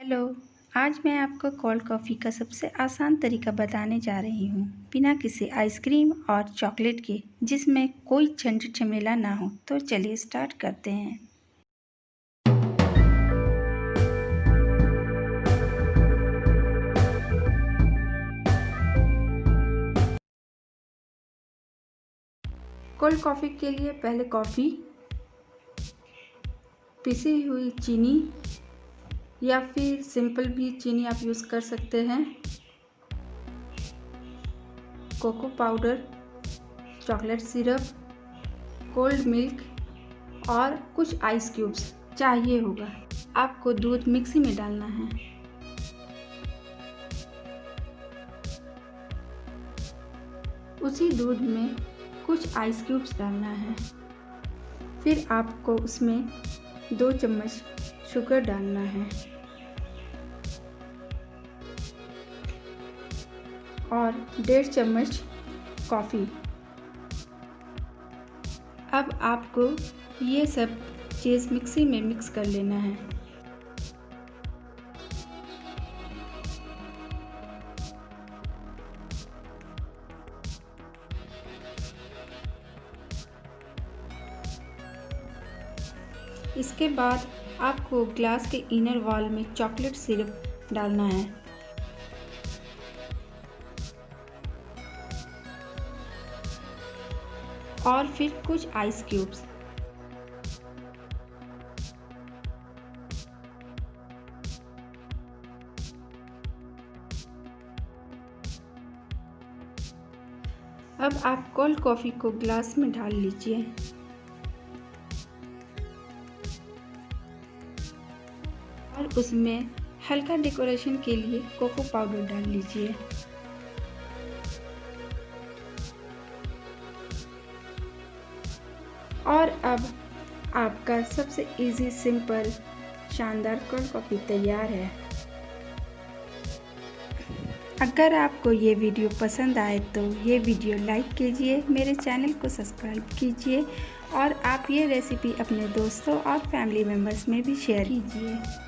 Hello. आज मैं आपको कोल्ड कॉफ़ी का सबसे आसान तरीका बताने जा रही हूँ, बिना किसी आइसक्रीम और चॉकलेट के, जिसमें कोई झंझट झमेला ना हो। तो चलिए स्टार्ट करते हैं। कोल्ड कॉफ़ी के लिए पहले कॉफ़ी, पिसी हुई चीनी या फिर सिंपल भी चीनी आप यूज़ कर सकते हैं, cocoa powder, chocolate syrup, cold milk और कुछ आइस क्यूब्स चाहिए होगा। आपको दूध मिक्सी में डालना है। उसी दूध में कुछ आइस क्यूब्स डालना है। फिर आपको उसमें 2 चम्मच शुगर डालना है और 1.5 चम्मच कॉफ़ी। अब आपको ये सब चीज़ मिक्सी में मिक्स कर लेना है। इसके बाद आपको ग्लास के इनर वॉल में चॉकलेट सिरप डालना है और फिर कुछ आइस क्यूब्स। अब आप कोल्ड कॉफ़ी को ग्लास में ढाल लीजिए और उसमें हल्का डेकोरेशन के लिए कोको पाउडर डाल लीजिए। और अब आपका सबसे इजी, सिंपल, शानदार कोल्ड कॉफ़ी तैयार है। अगर आपको ये वीडियो पसंद आए तो ये वीडियो लाइक कीजिए, मेरे चैनल को सब्सक्राइब कीजिए और आप ये रेसिपी अपने दोस्तों और फैमिली मेम्बर्स में भी शेयर कीजिए।